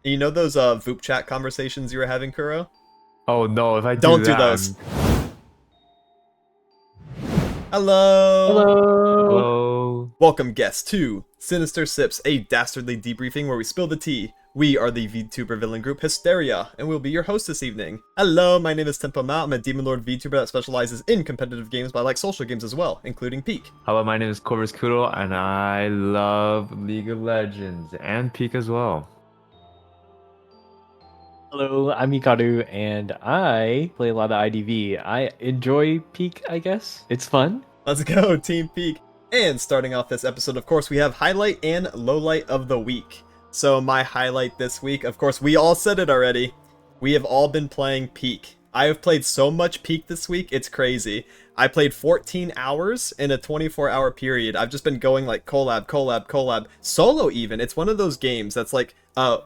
You know those Voop chat conversations you were having, Kuro? Oh no, if I do Don't do that, those. Hello! Hello. hello. Welcome, guests, to Sinister Sips, a dastardly debriefing where we spill the tea. We are the VTuber villain group Hysteria, and we'll be your host this evening. Hello, my name is tempomaou. I'm a Demon Lord VTuber that specializes in competitive games, but I like social games as well, including Peak. Hello, my name is corvuskuro, and I love League of Legends and Peak as well. Hello, I'm Hikaru, and I play a lot of IDV. I enjoy Peak, I guess. It's fun. Let's go, Team Peak. And starting off this episode, of course, we have highlight and lowlight of the week. So my highlight this week, of course, we all said it already. We have all been playing Peak. I have played so much Peak this week, it's crazy. I played 14 hours in a 24-hour period. I've just been going like collab, solo even. It's one of those games that's like,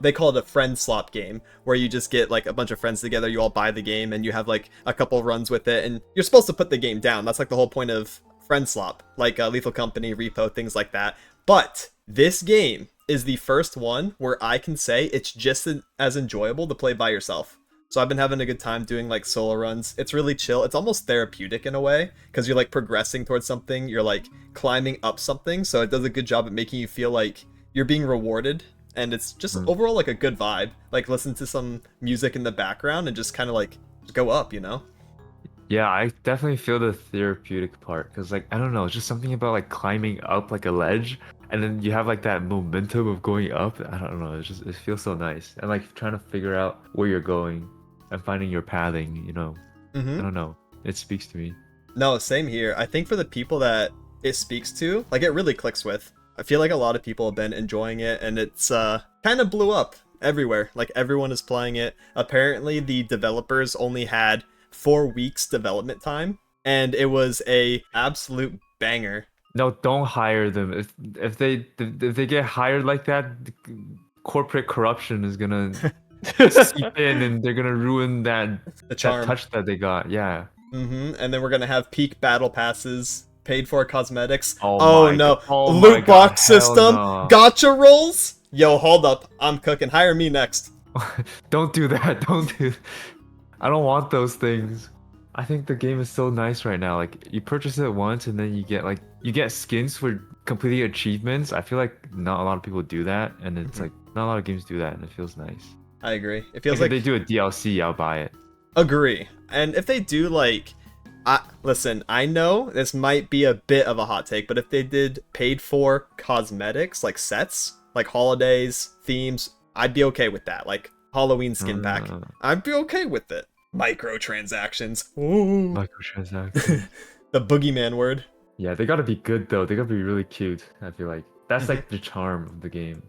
they call it a friend slop game, where you just get like a bunch of friends together, you all buy the game, and you have like a couple runs with it, and you're supposed to put the game down. That's like the whole point of friend slop, like Lethal Company, Repo, things like that. But this game is the first one where I can say it's just as enjoyable to play by yourself. So I've been having a good time doing like solo runs. It's really chill. It's almost therapeutic in a way, because you're like progressing towards something. You're like climbing up something. So it does a good job at making you feel like you're being rewarded. And it's just overall like a good vibe. Like listen to some music in the background and just kind of like go up, you know? Yeah, I definitely feel the therapeutic part, because like, I don't know, it's just something about like climbing up like a ledge, and then you have like that momentum of going up. I don't know, it feels so nice. And like trying to figure out where you're going and finding your pathing, you know. I don't know, it speaks to me. No, same here. I think for the people that it speaks to, like it really clicks with. I feel like a lot of people have been enjoying it, and it's kind of blew up everywhere. Like everyone is playing it. Apparently the developers only had 4 weeks development time, and it was a absolute banger. No, don't hire them. If they get hired like that, corporate corruption is gonna seep in, and they're gonna ruin that The charm. touch that they got. Yeah. And then we're gonna have peak battle passes, paid for cosmetics. Oh my No, God. Oh my loot God, box hell system, no. gotcha rolls. Yo, hold up, I'm cooking. Hire me next. Don't do that. Don't do. I don't want those things. I think the game is so nice right now. Like you purchase it once, and then you get skins for completing achievements. I feel like not a lot of people do that, and it's like not a lot of games do that, and it feels nice. I agree. It feels Like like if they do a DLC, I'll buy it. agree. And if they do like, listen, I know this might be a bit of a hot take, but if they did paid for cosmetics, like sets, like holidays, themes, I'd be okay with that. Like Halloween skin pack, I'd be okay with it. Microtransactions. Ooh. Microtransactions. The boogeyman word. Yeah, they gotta be good though. They gotta be really cute. I feel like that's like the charm of the game.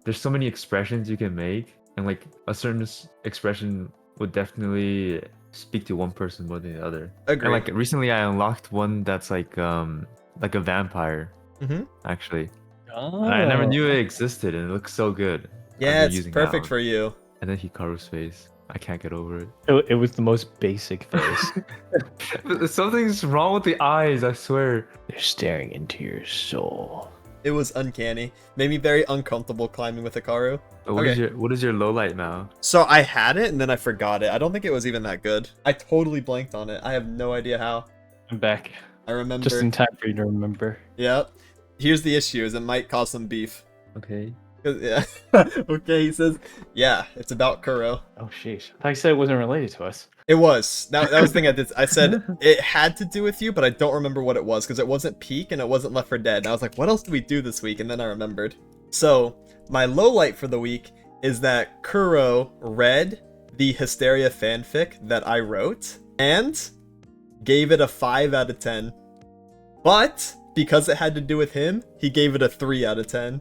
There's so many expressions you can make, and like a certain expression would definitely speak to one person more than the other. Agree. And like recently, I unlocked one that's like a vampire. Actually, Oh. and I never knew it existed, and it looks so good. Yeah, I've been it's using perfect that for you. And then Hikaru's face. I can't get over it. It was the most basic face. Something's wrong with the eyes, I swear. They're staring into your soul. It was uncanny. Made me very uncomfortable climbing with Hikaru. But what is your low light now? So I had it and then I forgot it. I don't think it was even that good. I totally blanked on it. I have no idea how. I'm back. I remember. Just in time for you to remember. Yep. Here's the issue, is it might cause some beef. Okay. Yeah. Okay, he says, yeah, it's about Kuro. Oh, sheesh. I thought you said it wasn't related to us. It was. That was the thing I did. I said it had to do with you, but I don't remember what it was, because it wasn't Peak and it wasn't Left 4 Dead. And I was like, what else did we do this week? And then I remembered. So, my low light for the week is that Kuro read the Hysteria fanfic that I wrote and gave it a 5 out of 10. But, because it had to do with him, he gave it a 3 out of 10.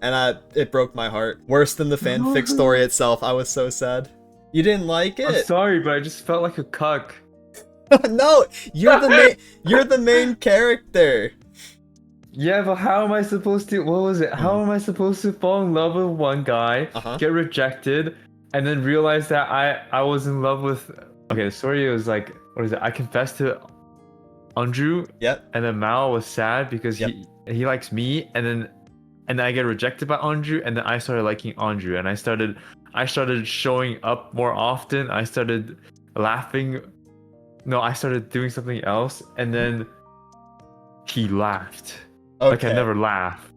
And it broke my heart. Worse than the fanfic story itself. I was so sad. You didn't like I'm it? sorry, but I just felt like a cuck. No, you're the main character. Yeah, but how am I supposed to? What was it? How am I supposed to fall in love with one guy, get rejected, and then realize that I was in love with? Okay, the story was like, what is it? I confessed to Anju. Yep. And then Mao was sad because he likes me, and and then I get rejected by Anju, and then I started liking Anju, and I started showing up more often. I started laughing. No, I started doing something else, and then he laughed. Like I Okay. never laugh.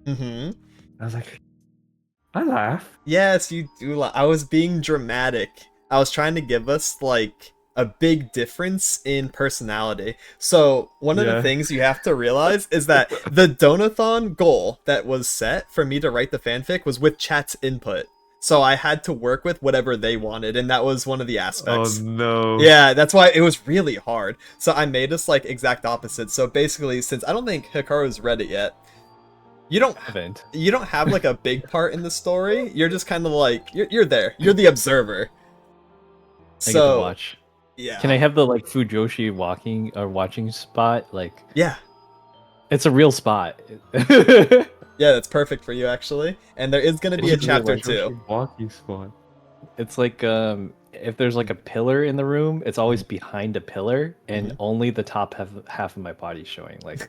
Mm-hmm. I was like, I laugh. Yes, you do. I was being dramatic. I was trying to give us like a big difference in personality. So one of the Yeah. things you have to realize is that the Donathon goal that was set for me to write the fanfic was with chat's input. So I had to work with whatever they wanted, and that was one of the Oh aspects. no. Yeah, that's why it was really hard. So I made us like exact opposites. So basically, since I don't think Hikaru's read it yet, you don't Haven't. you don't have like a big part in the story. You're just kind of like you're there. You're the observer. I get to watch. Yeah. Can I have the like Fujoshi walking or watching spot? Like Yeah. it's a real spot. Yeah, that's perfect for you actually. And there is going to be a It's really chapter like- 2. Walking spot. It's like if there's like a pillar in the room, it's always behind a pillar, and only the top half of my body's showing, like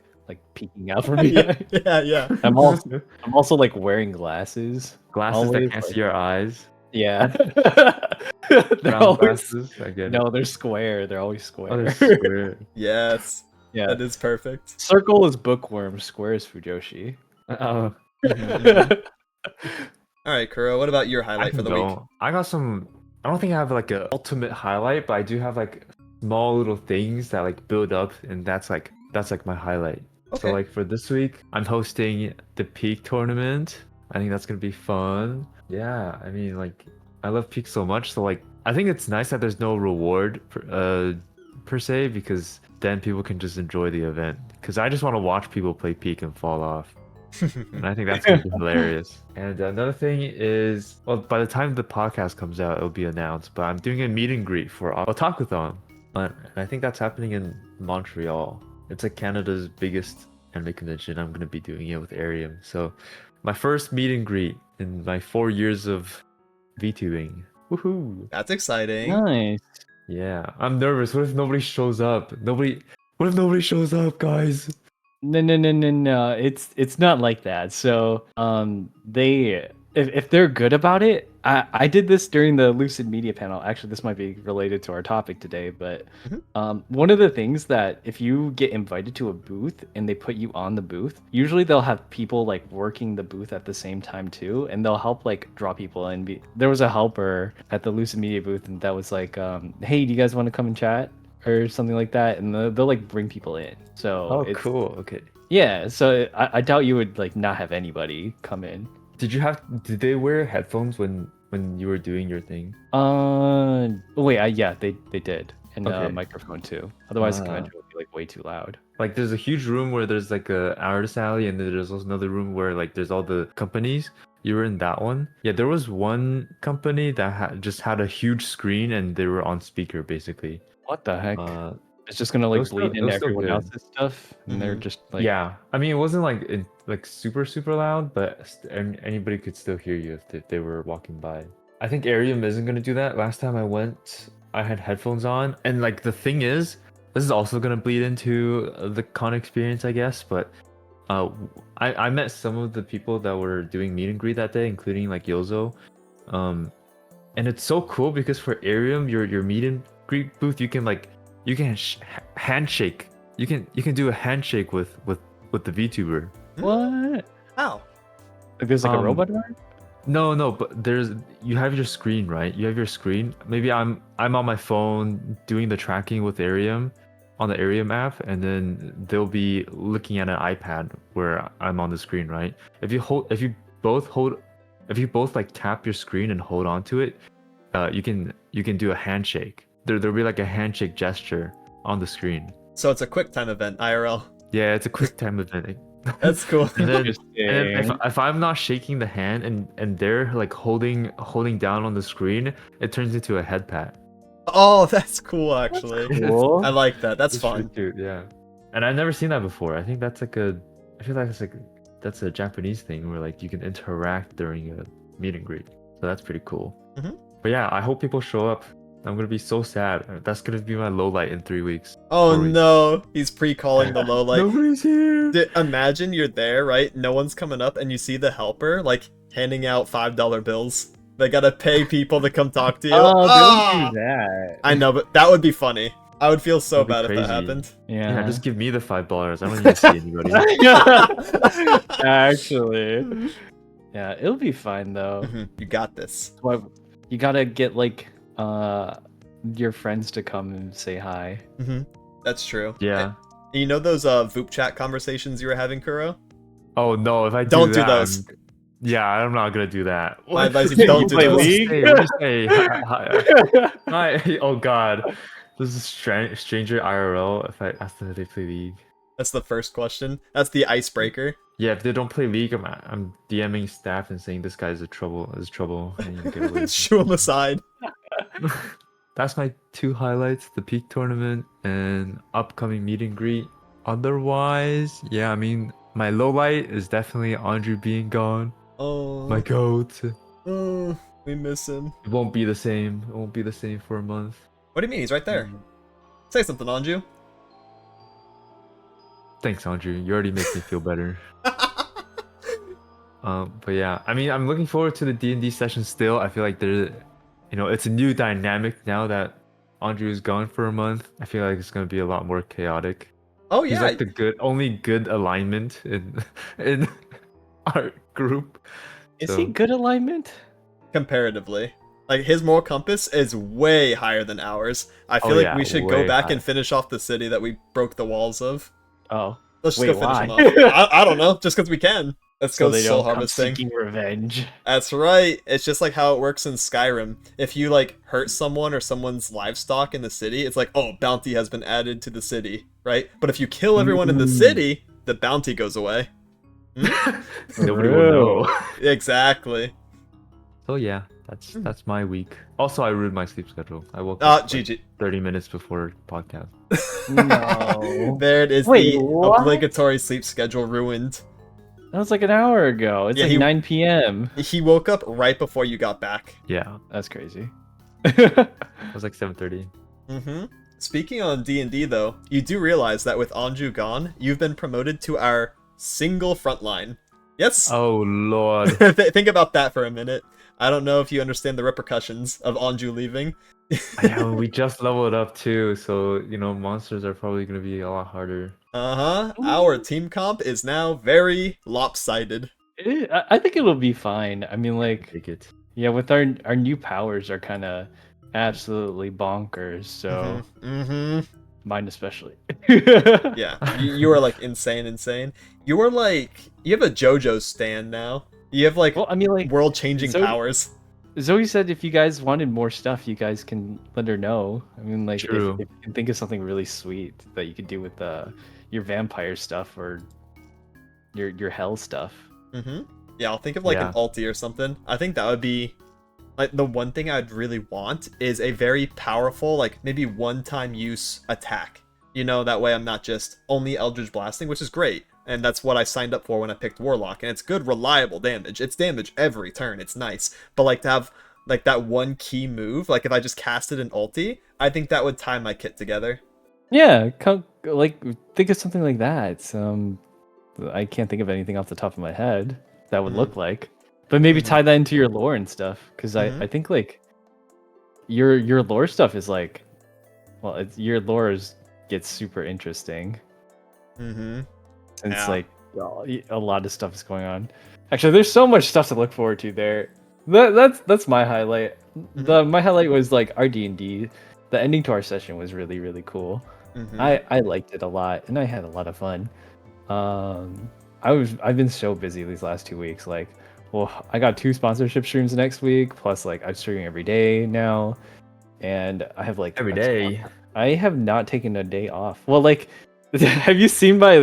peeking out from yeah, behind. yeah. I'm also like wearing glasses. Glasses that always, can't like- see your eyes. Yeah. They're Round always glasses. I get it. no, they're square. They're always square. Oh, they're square. Yes. Yeah. That is perfect. Circle is bookworm, square is Fujoshi. Oh. All right, Kuro, what about your highlight for the week? I got some. I don't think I have like a ultimate highlight, but I do have like small little things that like build up, and that's like my highlight. Okay. So like for this week, I'm hosting the Peak tournament. I think that's gonna be fun. Yeah, I mean like I love Peak so much, so like I think it's nice that there's no reward per se, because then people can just enjoy the event. Because I just want to watch people play Peak and fall off. And I think that's gonna be hilarious. And another thing is, well, by the time the podcast comes out, it'll be announced. But I'm doing a meet and greet for Otakuthon, and I think that's happening in Montreal. It's like Canada's biggest anime convention. I'm gonna be doing it with Arium. So, my first meet and greet in my 4 years of VTubing. Woohoo! That's exciting. Nice. Yeah, I'm nervous. What if nobody shows up? What if nobody shows up, guys? No. It's not like that. So they if they're good about it, I did this during the Lucid Media panel. Actually, this might be related to our topic today, but one of the things that if you get invited to a booth and they put you on the booth, usually they'll have people like working the booth at the same time too, and they'll help like draw people in. There was a helper at the Lucid Media booth, and that was like, hey, do you guys want to come and chat? Or something like that, and they'll like bring people in. So Oh, cool. Okay. yeah, so I doubt you would like not have anybody come in. Did they wear headphones when you were doing your thing? Yeah, they did, and Okay. microphone too. Otherwise, the Ah. convention would be like way too loud. Like there's a huge room where there's like a artist alley, and then there's also another room where like there's all the companies. You were in that one. Yeah, there was one company that just had a huge screen, and they were on speaker basically. What the heck? Uh, It's just gonna it like was still- bleed it into was still everyone good. else's stuff, and they're just like yeah, I mean it wasn't like super loud, but anybody could still hear you if they were walking by. I think Arium isn't gonna do that. Last time I went, I had headphones on, and like the thing is, this is also gonna bleed into the con experience, I guess. But I met some of the people that were doing meet and greet that day, including like Yozo, and it's so cool because for Arium, your meet and greet booth, you can handshake. You can do a handshake with the VTuber. what? Wow. Like there's like a Um, robot arm? No, but you have your screen, right? You have your screen. Maybe I'm on my phone doing the tracking with Arium on the Arium app, and then they'll be looking at an iPad where I'm on the screen, right? If you both like tap your screen and hold on to it, you can do a handshake. There'll be like a handshake gesture on the screen. So it's a quick time event, IRL. Yeah, it's a quick time event. That's cool. And then Interesting. if I'm not shaking the hand and they're like holding down on the screen, it turns into a head pat. Oh, that's cool actually. Cool. I like that. That's It's fun. really cute, yeah. And I've never seen that before. I think that's I feel like that's a Japanese thing where like you can interact during a meet and greet. So that's pretty cool. Mhm. But yeah, I hope people show up. I'm gonna be so sad. That's gonna be my low light in 3 weeks. Oh 4 weeks. no, he's pre-calling the low light. Nobody's here. Imagine you're there, right? No one's coming up, and you see the helper like handing out $5 bills. They gotta pay people to come talk to you. Oh, Ah! don't do that. I know, but that would be funny. I would feel so That'd be bad if that crazy. happened. Yeah, Yeah. just give me the $5. I don't need to see anybody. Actually. Yeah, it'll be fine though. Mhm, you got this. What you gotta get like your friends to come and say hi. That's true. Yeah. And you know those Voop chat conversations you were having, Kuro? Oh no, if I Don't do that, those. Yeah, I'm not gonna do that. My advice is don't do Play those. League? We'll just say hi. Hi. Oh god. This is stranger IRL if I ask them if they play League. That's the first question. That's the icebreaker. Yeah, if they don't play League, I'm DMing staff and saying this guy's trouble. I need to get away. Shoo him aside. That's my 2 highlights: the peak tournament and upcoming meet and greet. Otherwise, yeah, I mean, my low light is definitely Andrew being gone. Oh, My goat. we miss him. It won't be the same. It won't be the same for a month. What do you mean? He's right there. Say something, Anju. Thanks, Andrew. You already make me feel better. But yeah, I mean, I'm looking forward to the D&D session still. I feel like it's a new dynamic now that Andrew is gone for a month. I feel like it's gonna be a lot more chaotic. Oh He's yeah. like the only good alignment in our group. Is he good alignment? Comparatively. Like, his moral compass is way higher than ours. I feel Oh, like yeah, we should go way back higher. and finish off the city that we broke the walls of. Oh. Let's just Wait, go finish why? them off. I don't know, just because we can. Let's So go they soul don't come harvesting. seeking revenge. That's right. It's just like how it works in Skyrim. If you like hurt someone or someone's livestock in the city, it's like, oh, bounty has been added to the city, right? But if you kill everyone in the city, the bounty goes away. Nobody will know. Exactly. So yeah, that's my week. Also, I ruined my sleep schedule. I woke up like GG. 30 minutes before podcast. No. There it is. Wait, The what? obligatory sleep schedule ruined. That was like an hour ago. It's Yeah, like he- 9 p.m. He woke up right before you got back. Yeah, That's crazy. it was like 7:30. Speaking on D&D though, you do realize that with Anju gone, you've been promoted to our single frontline. Yes? Oh lord. Think about that for a minute. I don't know if you understand the repercussions of Anju leaving. Yeah, we just leveled up too, so monsters are probably gonna be a lot harder. Our team comp is now very lopsided. I think it'll be fine. I mean, like, Take it. yeah, with our new powers are kind of absolutely bonkers. So mine especially. Yeah, you are like insane. You are like, you have a JoJo stand now. You have like Well, I mean, like, world-changing so- powers. Zoe said if you guys wanted more stuff, you guys can let her know. I mean, like, True. if you can think of something really sweet that you could do with your vampire stuff or your hell stuff. Yeah, I'll think of like Yeah. an ulti or something. I think that would be like the one thing I'd really want is a very powerful, like maybe one-time use attack. That way I'm not just only Eldritch Blasting, which is great. And that's what I signed up for when I picked Warlock. And it's good, reliable damage. It's damage every turn. It's nice. But like to have like that one key move, like if I just casted an ulti, I think that would tie my kit together. Yeah, like think of something like that. It's, I can't think of anything off the top of my head that would look like, but maybe tie that into your lore and stuff. Because I think like your lore stuff is like, well, your lore gets super interesting. Since Yeah. like a lot of stuff is going on. Actually, there's so much stuff to look forward to there. That's my highlight. My highlight was like our D&D. The ending to our session was really, really cool. I liked it a lot, and I had a lot of fun. I've been so busy these last 2 weeks. Like, well, I got 2 sponsorship streams next week, plus like I'm streaming every day now, and I have like Every day. I have not taken a day off. Well, like, have you seen my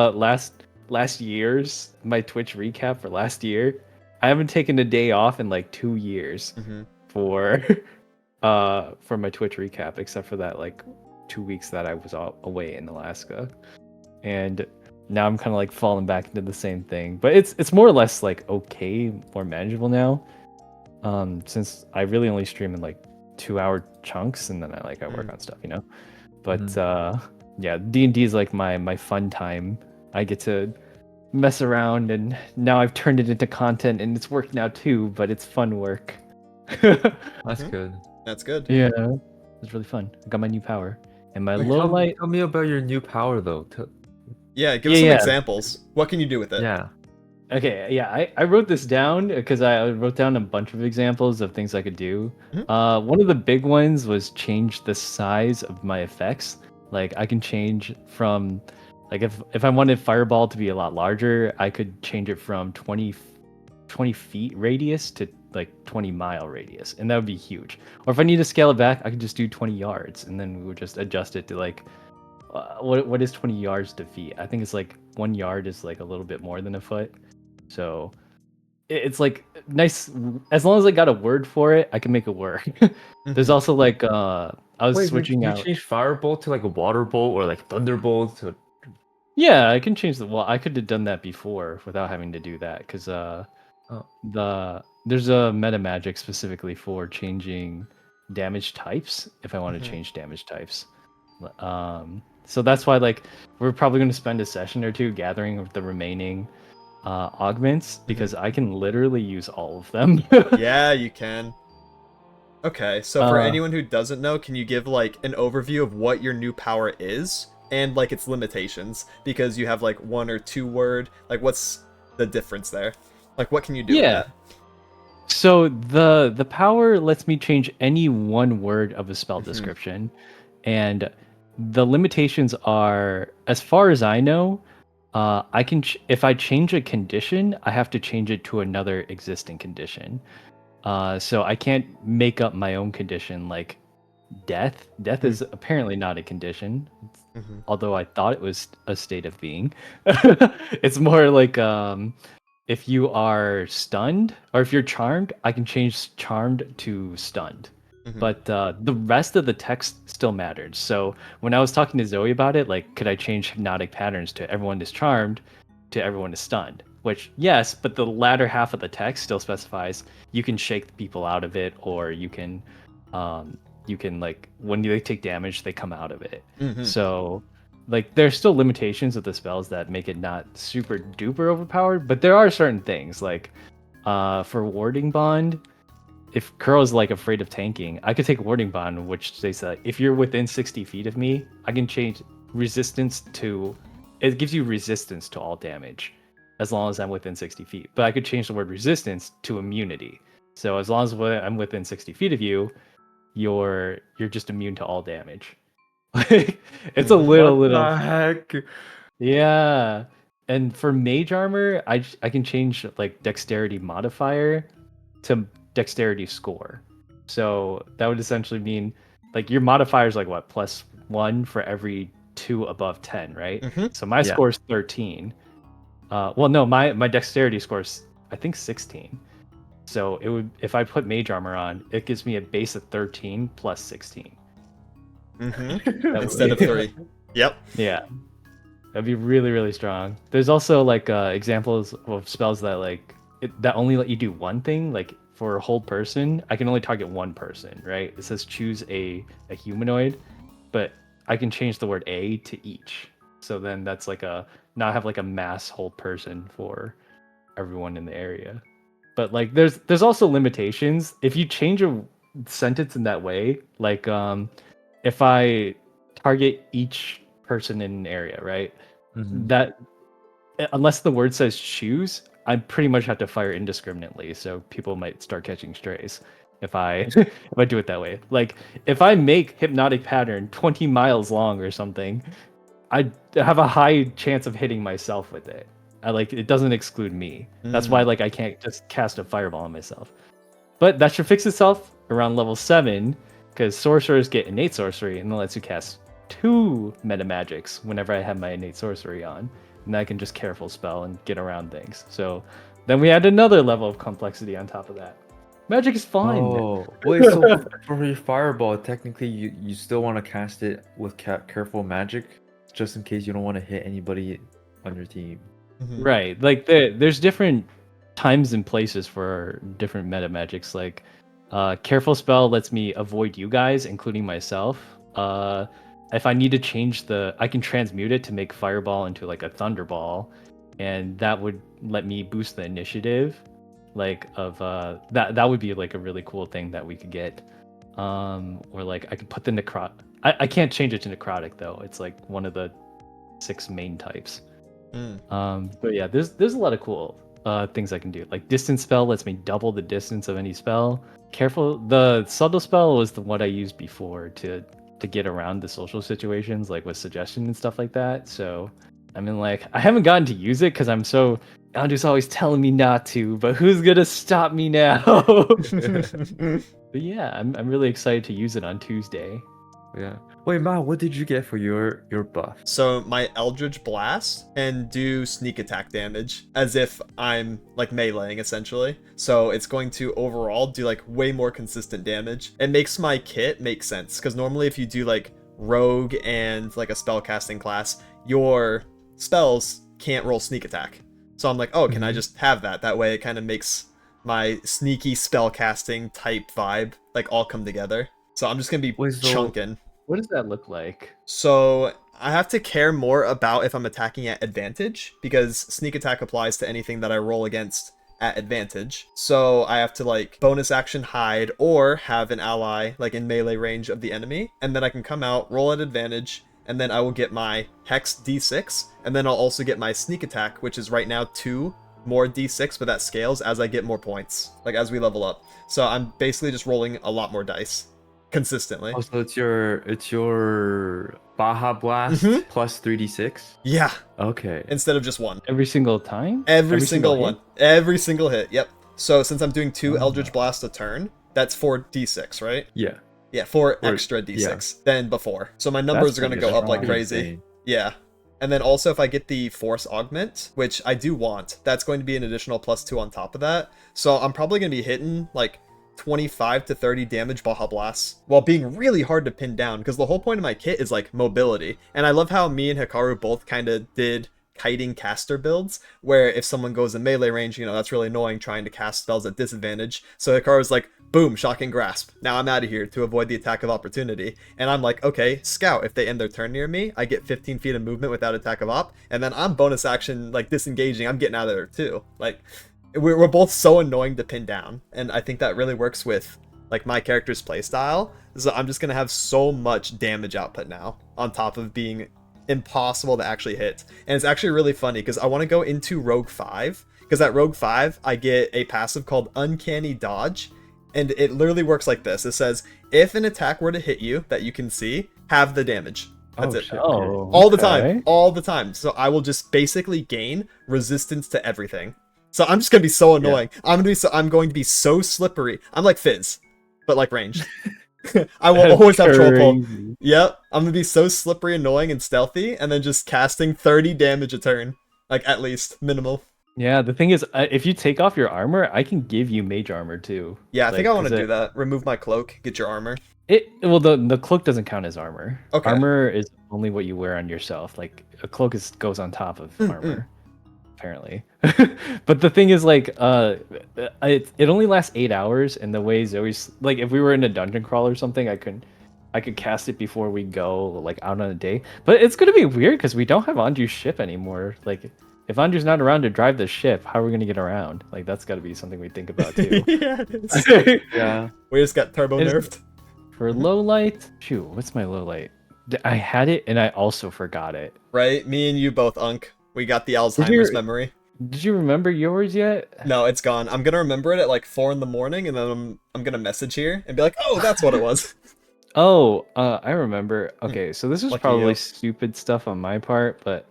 last year's my Twitch recap for last year? I haven't taken a day off in like 2 years for my Twitch recap, except for that like 2 weeks that I was away in Alaska, and now I'm kind of like falling back into the same thing. But it's more or less like okay, more manageable now, since I really only stream in like 2-hour chunks, and then I work on stuff, But yeah, D&D is like my fun time. I get to mess around, and now I've turned it into content, and it's work now too, but it's fun work. That's good. That's good. Yeah, it's really fun. I got my new power and my Wait, low tell, light. tell me about your new power though. Yeah, give us some examples. What can you do with it? Yeah. Okay, yeah, I wrote this down because I wrote down a bunch of examples of things I could do. One of the big ones was change the size of my effects. Like I can change from, like if I wanted Fireball to be a lot larger, I could change it from 20 feet radius to like 20-mile radius, and that would be huge. Or if I need to scale it back, I could just do 20 yards, and then we would just adjust it to like, what is 20 yards to feet? I think it's like 1 yard is like a little bit more than a foot. So it's like nice, as long as I got a word for it, I can make it work. There's also like I was switching you out. change Firebolt to like a Water Bolt or like Thunderbolt to... Yeah, I can change the. Well, I could have done that before without having to do that because there's a meta magic specifically for changing damage types if I want to change damage types. So that's why like we're probably going to spend a session or two gathering the remaining augments because I can literally use all of them. Yeah, you can. Okay, so for anyone who doesn't know, can you give like an overview of what your new power is and like its limitations? Because you have like 1 or 2 word, like what's the difference there? Like what can you do with that? So the power lets me change any one word of a spell description, and the limitations are, as far as I know, I can if I change a condition, I have to change it to another existing condition. So I can't make up my own condition like death. Death is apparently not a condition, although I thought it was a state of being. It's more like if you are stunned or if you're charmed, I can change charmed to stunned. But the rest of the text still mattered. So when I was talking to Zoe about it, like, could I change hypnotic patterns to everyone is charmed to everyone is stunned? Which, yes, but the latter half of the text still specifies you can shake people out of it, or you can like when they take damage, they come out of it. So like there's still limitations of the spells that make it not super duper overpowered, but there are certain things like for Warding Bond. If Curl's like afraid of tanking, I could take Warding Bond, which says that if you're within 60 feet of me, I can change resistance to. It gives you resistance to all damage, as long as I'm within 60 feet. But I could change the word resistance to immunity. So as long as I'm within 60 feet of you, you're just immune to all damage. Like it's a little. What the heck? Yeah. And for mage armor, I can change like dexterity modifier to dexterity score. So that would essentially mean like your modifier is like what, +1 for every 2 above 10, right? So my score is 13. Well, no, my dexterity score is I think 16. So it would, if I put mage armor on, it gives me a base of 13 plus 16. Instead of 3. Yep. Yeah. That'd be really, really strong. There's also like examples of spells that like that only let you do one thing. Like for a whole person, I can only target one person, right? It says choose a humanoid, but I can change the word a to each. So then that's like now I have like a mass whole person for everyone in the area. But like there's also limitations. If you change a sentence in that way, like if I target each person in an area, right? That unless the word says choose, I pretty much have to fire indiscriminately, so people might start catching strays if I if I do it that way. Like if I make hypnotic pattern 20 miles long or something, I have a high chance of hitting myself with it. It doesn't exclude me. That's why like I can't just cast a fireball on myself. But that should fix itself around level 7, because sorcerers get innate sorcery, and that lets you cast 2 meta magics whenever I have my innate sorcery on, and I can just careful spell and get around things. So then we add another level of complexity on top of that. Magic is fun. Oh, wait, so for your fireball, technically you still want to cast it with careful magic, just in case you don't want to hit anybody on your team. Right. Like there's different times and places for different meta magics. Like Careful spell lets me avoid you guys, including myself. If I need to change I can transmute it to make fireball into like a thunderball, and that would let me boost the initiative. Like of that would be like a really cool thing that we could get. Or like I could put the I can't change it to necrotic though. It's like one of the 6 main types. But yeah, there's a lot of cool things I can do. Like distance spell lets me double the distance of any spell. Careful, the subtle spell was the one I used before to get around the social situations, like with suggestion and stuff like that. So I mean, like I haven't gotten to use it because Andrew's always telling me not to. But who's gonna stop me now? But yeah, I'm really excited to use it on Tuesday. Yeah. Wait, Ma, what did you get for your buff? So my Eldritch Blast and do sneak attack damage as if I'm like meleeing essentially. So it's going to overall do like way more consistent damage. It makes my kit make sense because normally if you do like rogue and like a spellcasting class, your spells can't roll sneak attack. So I'm like, oh, can I just have that? That way it kind of makes my sneaky spellcasting type vibe like all come together. So I'm just gonna be chunking. What does that look like? So I have to care more about if I'm attacking at advantage because sneak attack applies to anything that I roll against at advantage. So I have to like bonus action hide or have an ally like in melee range of the enemy, and then I can come out, roll at advantage, and then I will get my hex d6, and then I'll also get my sneak attack, which is right now 2 more d6, but that scales as I get more points, like as we level up. So I'm basically just rolling a lot more dice consistently. Oh, so it's your Baja Blast plus 3d6? Yeah. Okay. Instead of just 1. Every single time? Every single one. Every single hit. Yep. So since I'm doing 2 Eldritch Blast a turn, that's 4d6, right? Yeah. Yeah, 4 extra d6 than before. So my numbers are going to go up like crazy. Insane. Yeah. And then also if I get the Force Augment, which I do want, that's going to be an additional +2 on top of that. So I'm probably going to be hitting like 25 to 30 damage Baja Blasts while being really hard to pin down because the whole point of my kit is like mobility. And I love how me and Hikaru both kind of did kiting caster builds where if someone goes in melee range, you know, that's really annoying trying to cast spells at disadvantage. So Hikaru's like, boom, shocking grasp. Now I'm out of here to avoid the attack of opportunity. And I'm like, okay, scout, if they end their turn near me, I get 15 feet of movement without attack of op. And then I'm bonus action, like disengaging, I'm getting out of there too. Like, we're both so annoying to pin down, and I think that really works with like my character's playstyle. So I'm just gonna have so much damage output now on top of being impossible to actually hit. And it's actually really funny because I want to go into Rogue 5 because at Rogue 5 I get a passive called Uncanny Dodge, and it literally works like this. It says if an attack were to hit you that you can see, have the damage. That's it. Shit. Oh, all the time. All the time. So I will just basically gain resistance to everything. So I'm just gonna be so annoying. Yeah. I'm going to be so slippery. I'm like Fizz, but like ranged. I will always have troll pull. Yep. I'm gonna be so slippery, annoying, and stealthy, and then just casting 30 damage a turn, like at least minimal. Yeah. The thing is, if you take off your armor, I can give you mage armor too. Yeah, I think I want to do that. Remove my cloak, get your armor. Well, the cloak doesn't count as armor. Okay. Armor is only what you wear on yourself. Like a cloak goes on top of armor. Apparently. But the thing is, like, it only lasts 8 hours, and the way is always like if we were in a dungeon crawl or something, I could cast it before we go like out on a day. But it's gonna be weird because we don't have Andrew's ship anymore. Like, if Andrew's not around to drive the ship, how are we gonna get around? Like, that's got to be something we think about too. Yeah, it is. Yeah. We just got turbo nerfed. For low light, shoot, what's my low light? I had it and I also forgot it. Right, me and you both, Unk. We got the Alzheimer's memory. Did you remember yours yet? No, it's gone. I'm gonna remember it at like 4 in the morning, and then I'm gonna message here and be like, "Oh, that's what it was." Oh, I remember. Okay, so this was Lucky probably you. stupid stuff on my part, but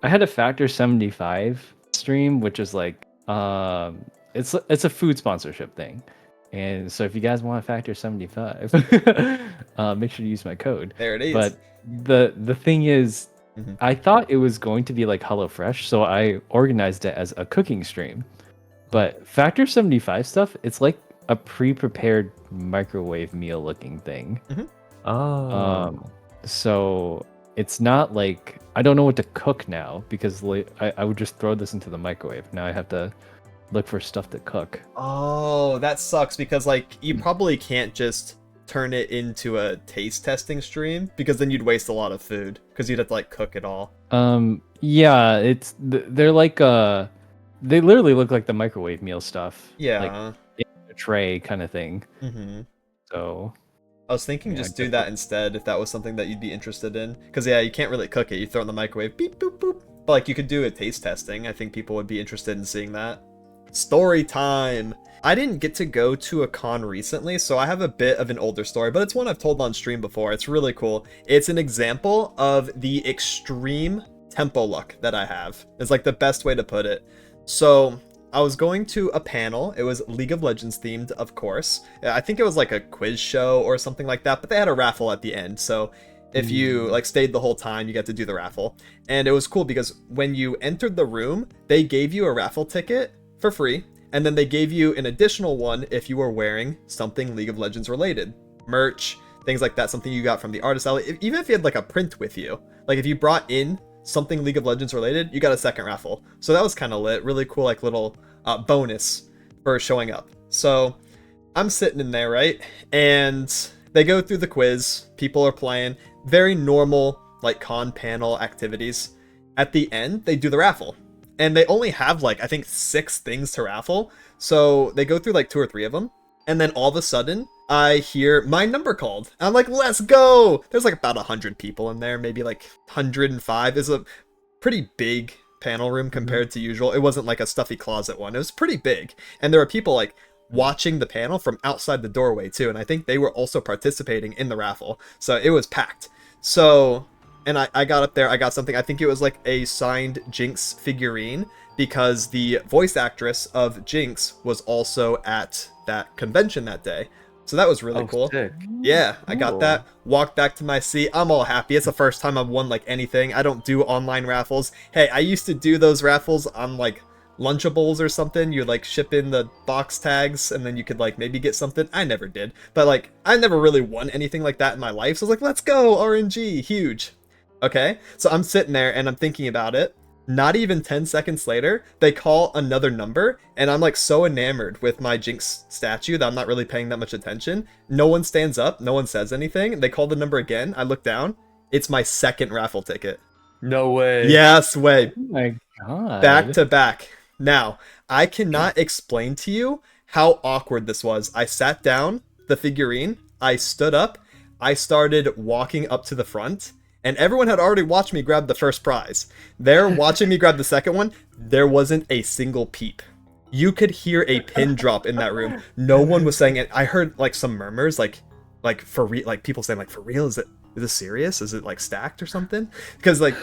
I had a Factor 75 stream, which is like, it's a food sponsorship thing, and so if you guys want a Factor 75, make sure to use my code. There it is. But the thing is, I thought it was going to be like HelloFresh, so I organized it as a cooking stream. But Factor 75 stuff, it's like a pre-prepared microwave meal looking thing. So it's not like I don't know what to cook now because I would just throw this into the microwave. Now I have to look for stuff to cook. Oh, that sucks because like you probably can't just turn it into a taste testing stream because then you'd waste a lot of food because you'd have to like cook it all. Yeah, they're like they literally look like the microwave meal stuff. Yeah. Like in a tray kind of thing. Mm-hmm. So I was thinking yeah, just do that instead if that was something that you'd be interested in. Because yeah, you can't really cook it. You throw it in the microwave, beep, boop, boop. But like you could do a taste testing. I think people would be interested in seeing that. Story time! I didn't get to go to a con recently, so I have a bit of an older story, but it's one I've told on stream before. It's really cool. It's an example of the extreme tempo luck that I have. It's like the best way to put it. So I was going to a panel. It was League of Legends themed, of course. I think it was like a quiz show or something like that, but they had a raffle at the end. So if you like stayed the whole time, you got to do the raffle. And it was cool because when you entered the room, they gave you a raffle ticket for free. And then they gave you an additional one if you were wearing something League of Legends related. Merch, things like that, something you got from the artist alley. Even if you had like a print with you. Like if you brought in something League of Legends related, you got a second raffle. So that was kind of lit. Really cool like little bonus for showing up. So I'm sitting in there, right? And they go through the quiz. People are playing. Very normal like con panel activities. At the end, they do the raffle. And they only have like, I think 6 things to raffle. So they go through like 2 or 3 of them. And then all of a sudden, I hear my number called. And I'm like, let's go! There's like about 100 people in there, maybe like 105. It's a pretty big panel room compared to usual. It wasn't like a stuffy closet one. It was pretty big. And there were people like watching the panel from outside the doorway too. And I think they were also participating in the raffle. So it was packed. So... And I got up there, I got something, I think it was like a signed Jinx figurine, because the voice actress of Jinx was also at that convention that day. So that was really cool. Sick. Yeah, I got that, walked back to my seat, I'm all happy. It's the first time I've won like anything. I don't do online raffles. Hey, I used to do those raffles on like Lunchables or something. You like ship in the box tags and then you could like maybe get something. I never did. But like, I never really won anything like that in my life. So I was like, let's go, RNG, huge. Okay, so I'm sitting there and I'm thinking about it. Not even 10 seconds later, they call another number, and I'm like so enamored with my Jinx statue that I'm not really paying that much attention. No one stands up, no one says anything. They call the number again. I look down. It's my second raffle ticket. No way. Yes, way. Oh my god. Back to back. Now, I cannot explain to you how awkward this was. I sat down, the figurine, I stood up, I started walking up to the front. And everyone had already watched me grab the first prize. They're watching me grab the second one. There wasn't a single peep. You could hear a pin drop in that room. No one was saying it. I heard like some murmurs, like for real, like people saying like, for real, is this serious? Is it like stacked or something? Because like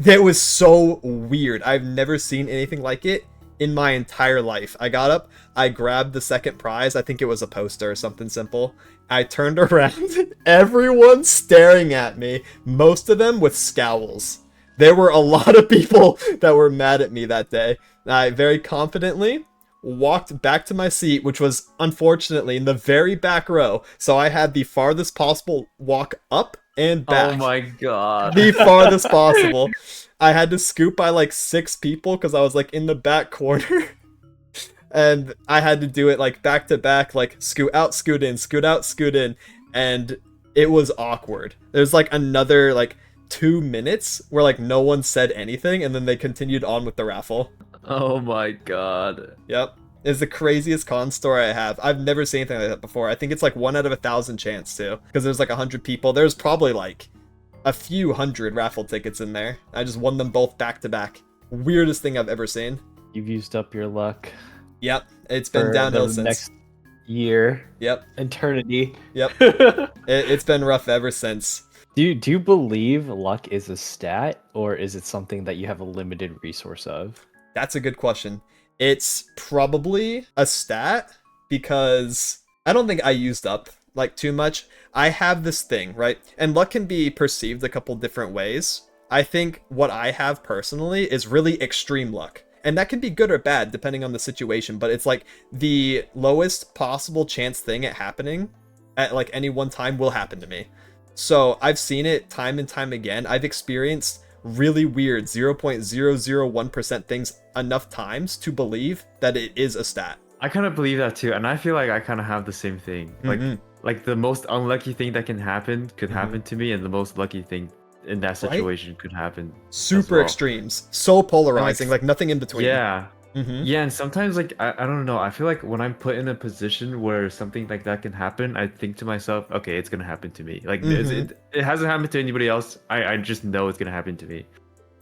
it was so weird. I've never seen anything like it in my entire life. I got up, I grabbed the second prize. I think it was a poster or something simple. I turned around, everyone staring at me, most of them with scowls. There were a lot of people that were mad at me that day. I very confidently walked back to my seat, which was unfortunately in the very back row. So I had the farthest possible walk up and back. Oh my god. The farthest possible. I had to scoop by like 6 people because I was like in the back corner. And I had to do it like back to back, like scoot out, scoot in, scoot out, scoot in. And it was awkward. There's like another like 2 minutes where like no one said anything, and then they continued on with the raffle. Oh my god. Yep. It's the craziest con story I have. I've never seen anything like that before. I think it's like 1 out of 1,000 chance too. Because there's like 100 people. There's probably like a few hundred raffle tickets in there. I just won them both back to back. Weirdest thing I've ever seen. You've used up your luck. Yep. It's been downhill since. Next year. Yep. Eternity. Yep. It's been rough ever since. Do you believe luck is a stat, or is it something that you have a limited resource of? That's a good question. It's probably a stat because I don't think I used up like too much. I have this thing, right? And luck can be perceived a couple different ways. I think what I have personally is really extreme luck. And that can be good or bad depending on the situation, but it's like the lowest possible chance thing at happening at like any one time will happen to me. So I've seen it time and time again. I've experienced really weird 0.001% things enough times to believe that it is a stat. I kind of believe that too, and I feel like I kind of have the same thing. Like the most unlucky thing that can happen could happen to me, and the most lucky thing in that situation could happen. Super extremes, so polarizing, like nothing in between. Yeah. Yeah, and sometimes like I don't know. I feel like when I'm put in a position where something like that can happen, I think to myself, okay, it's gonna happen to me. Like it hasn't happened to anybody else. I just know it's gonna happen to me,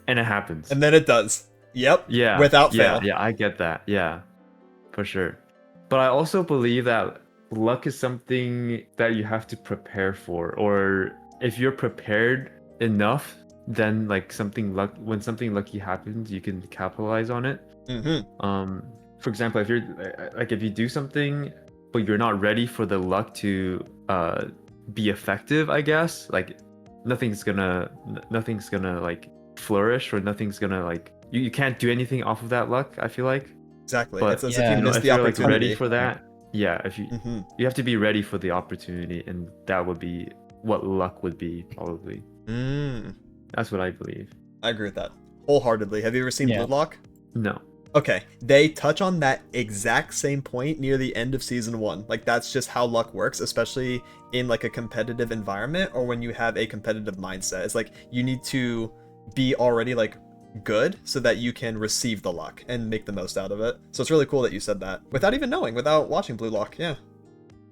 and it happens. And then it does. Yep. Yeah. Without fail. Yeah, I get that. Yeah, for sure. But I also believe that luck is something that you have to prepare for, or if you're prepared enough, then like when something lucky happens, you can capitalize on it. For example, if you're like if you do something but you're not ready for the luck to be effective, I guess, like nothing's gonna like flourish, or nothing's gonna like you can't do anything off of that luck, I feel like. Exactly. But it's as if you missed if the you're opportunity. like ready for that, if you have to be ready for the opportunity, and that would be what luck would be, probably. That's what I believe. I agree with that wholeheartedly. Have you ever seen Bloodlock? No. Okay, they touch on that exact same point near the end of season 1. Like, that's just how luck works, especially in like a competitive environment, or when you have a competitive mindset. It's like you need to be already like good so that you can receive the luck and make the most out of it. So it's really cool that you said that without even knowing, without watching Blue Lock. Yeah,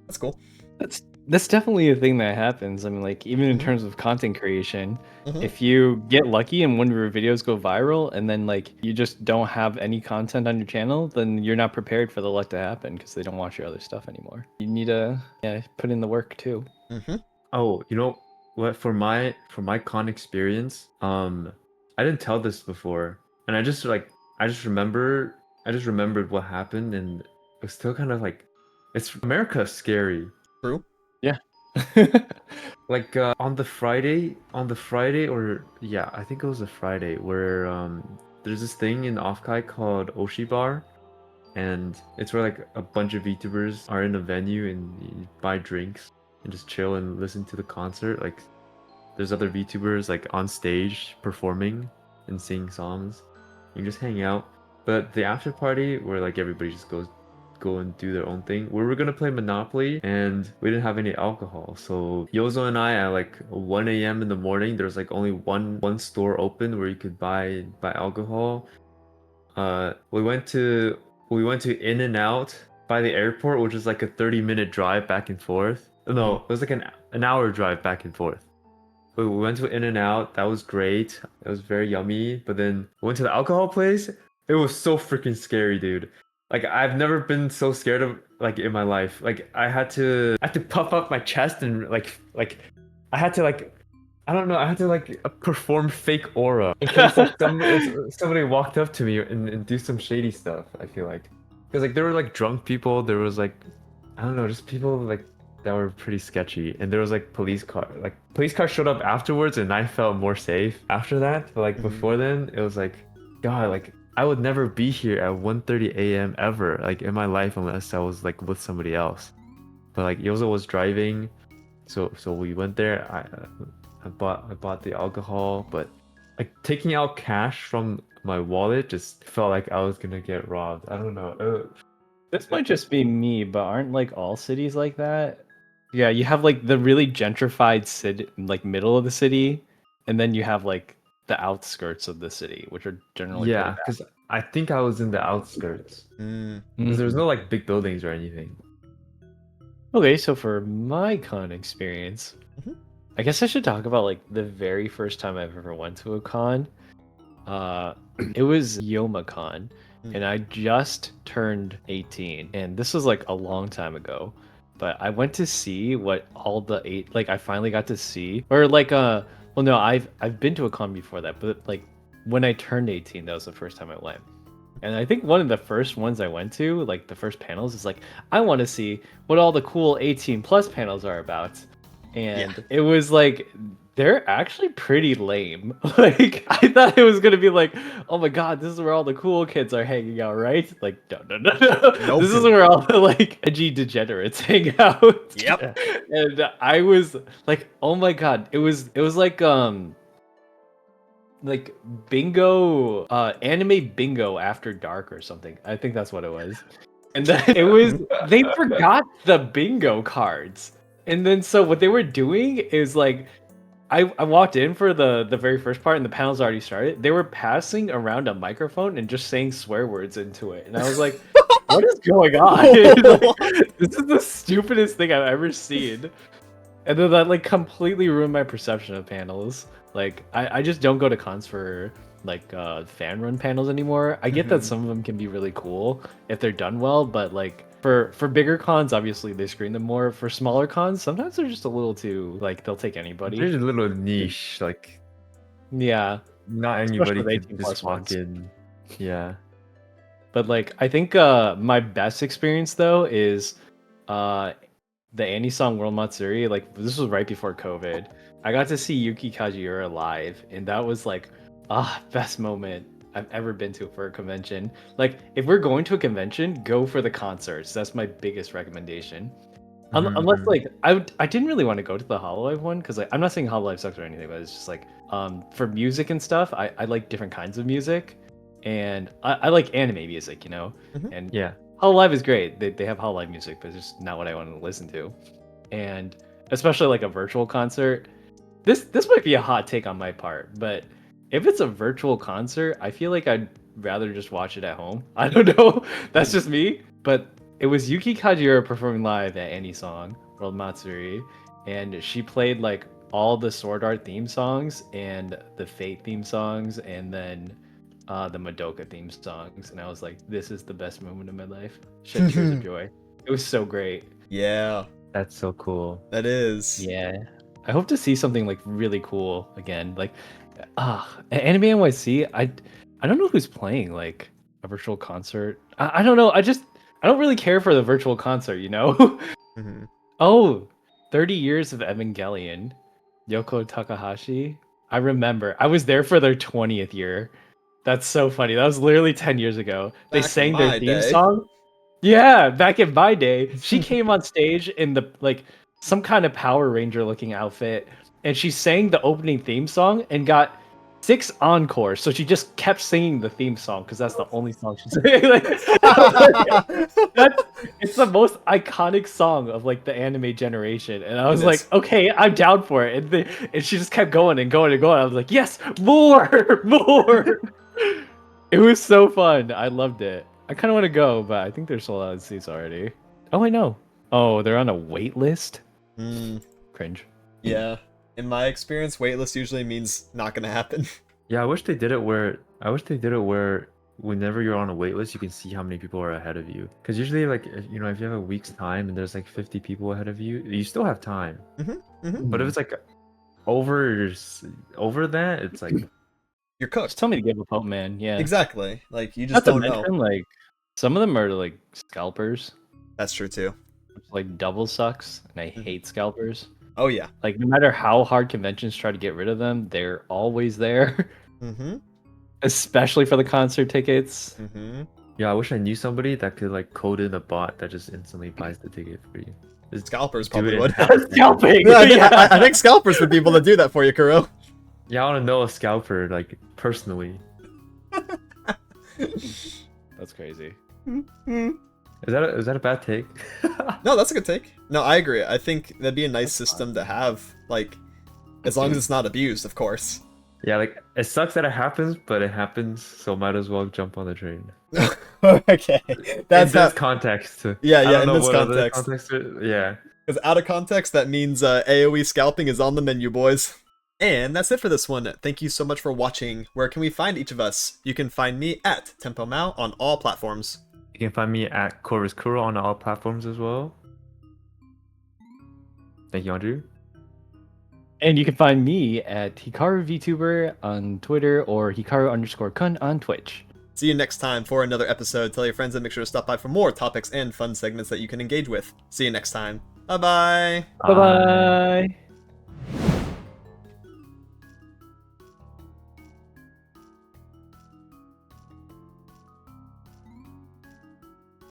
that's cool. That's definitely a thing that happens. I mean, like, even in terms of content creation, if you get lucky and one of your videos go viral, and then like you just don't have any content on your channel, then you're not prepared for the luck to happen because they don't watch your other stuff anymore. You need to put in the work too. Oh, you know what? For my con experience, I didn't tell this before, and I just remembered what happened, and it's still kind of like, it's America scary. True. Yeah. Like on the Friday, or yeah, I think it was a Friday, where there's this thing in Offkai called Oshi Bar, and it's where like a bunch of VTubers are in a venue and you buy drinks and just chill and listen to the concert. Like there's other VTubers like on stage performing and singing songs. You can just hang out. But the after party, where like everybody just go and do their own thing, we were gonna play Monopoly, and we didn't have any alcohol. So Yozo and I, at like 1 a.m. in the morning, there's like only one store open where you could buy alcohol. We went to In and Out by the airport, which is like a 30-minute drive back and forth. No, it was like an hour drive back and forth. We went to In and Out. That was great. It was very yummy. But then we went to the alcohol place. It was so freaking scary, dude. Like, I've never been so scared of like in my life. Like I had to puff up my chest, and like I had to like, I don't know, I had to like perform fake aura in case like somebody walked up to me and do some shady stuff. I feel like, because like there were like drunk people, there was like, I don't know, just people like that were pretty sketchy, and there was like police car showed up afterwards, and I felt more safe after that. But like before then, it was like, God, like I would never be here at 1:30 a.m. ever, like in my life, unless I was like with somebody else. But like Yozo was driving, so we went there. I bought the alcohol, but like taking out cash from my wallet just felt like I was gonna get robbed. I don't know. This might just be me, but aren't like all cities like that? Yeah, you have like the really gentrified city, like middle of the city, and then you have like the outskirts of the city, which are generally because I think I was in the outskirts. Because there's no like big buildings or anything. Okay, so for my con experience, I guess I should talk about like the very first time I've ever went to a con. It was YomaCon, and I just turned 18, and this was like a long time ago. But I went to see what all the I finally got to see, or like well, no, I've been to a con before that, but like when I turned 18, that was the first time I went. And I think one of the first ones I went to, like the first panels, is like, I want to see what all the cool 18 plus panels are about. And it was like, they're actually pretty lame. Like, I thought it was going to be like, oh my God, this is where all the cool kids are hanging out, right? Like, no. Nope. This is where all the like edgy degenerates hang out. Yep. And I was like, oh my God, it was like, like bingo, anime bingo after dark or something. I think that's what it was. And then they forgot the bingo cards. And then so what they were doing is like I walked in for the very first part and the panel's already started. They were passing around a microphone and just saying swear words into it. And I was like, what is going on? Like, this is the stupidest thing I've ever seen. And then that like completely ruined my perception of panels. Like I just don't go to cons for like fan run panels anymore. I get that some of them can be really cool if they're done well, but like for bigger cons, obviously they screen them more. For smaller cons, sometimes they're just a little too like they'll take anybody. There's a little niche, like Yeah, not anybody Especially can 18+ just walk ones. in. Yeah. but like I think my best experience though is the Annie song World Matsuri. Like this was right before COVID. I got to see Yuki Kajiura live, and that was like best moment I've ever been to for a convention. Like if we're going to a convention, go for the concerts. That's my biggest recommendation. Unless like I didn't really want to go to the Hololive one because like I'm not saying Hololive sucks or anything, but it's just like for music and stuff, I like different kinds of music, and I like anime music, you know. And Yeah. Hololive is great. They have Hololive music, but it's just not what I want to listen to. And especially like a virtual concert. This might be a hot take on my part, but if it's a virtual concert, I feel like I'd rather just watch it at home. I don't know. That's just me. But it was Yuki Kajiura performing live at Annie Song, World Matsuri, and she played like all the Sword Art theme songs and the Fate theme songs, and then the Madoka theme songs. And I was like, this is the best moment of my life. Shed tears of joy. It was so great. Yeah, That's so cool. that is. Yeah. I hope to see something like really cool again. Like at Anime NYC, I don't know who's playing like a virtual concert. I don't know. I don't really care for the virtual concert, you know? Mhm. Oh, 30 years of Evangelion. Yoko Takahashi. I remember. I was there for their 20th year. That's so funny. That was literally 10 years ago. They Back in sang my their theme day. song. Yeah, back in my day, she came on stage in the like some kind of Power Ranger looking outfit, and she sang the opening theme song and got 6 encores. So she just kept singing the theme song because that's the only song she sang. Like, it's the most iconic song of like the anime generation, and I was It like, is. okay, I'm down for it. And she just kept going and going and going. I was like, yes, more, more. It was so fun. I loved it. I kind of want to go, but I think there's sold out seats already. Oh, I know. Oh, they're on a wait list? Mm, Cringe. yeah. In my experience, waitlist usually means not gonna happen. Yeah, I wish they did it where whenever you're on a wait list, you can see how many people are ahead of you. Because usually, like, if you have a week's time and there's like 50 people ahead of you, you still have time. But if it's like over that, it's like You're Just cooked. tell me to give up hope, man. Yeah. Exactly. Like you Not just to don't mention, know. like, some of them are like scalpers, That's true too. which like double sucks, and I hate scalpers. Oh yeah. Like, no matter how hard conventions try to get rid of them, they're always there. Mm-hmm. Especially for the concert tickets. Mm-hmm. yeah, I wish I knew somebody that could like code in a bot that just instantly buys the ticket for you. Just Scalpers do probably it would. Scalping! Yeah, Yeah. I think scalpers would be able to do that for you, Kuro. Yeah, I want to know a scalper like personally. That's crazy. Is that a bad take? No, that's a good take. No, I agree. I think that'd be a nice system to have, like, as long as it's not abused, of course. Yeah, like it sucks that it happens, but it happens, so might as well jump on the train. Okay, that's in this how. context. Yeah, I yeah. don't In know this what other context, yeah. because out of context, that means AOE scalping is on the menu, boys. And that's it for this one. Thank you so much for watching. Where can we find each of us? You can find me at tempomaou on all platforms. You can find me at corvuskuro on all platforms as well. Thank you, Andrew. And you can find me at Hikaru VTuber on Twitter or Hikaru_kun on Twitch. See you next time for another episode. Tell your friends and make sure to stop by for more topics and fun segments that you can engage with. See you next time. Bye-bye. Bye bye.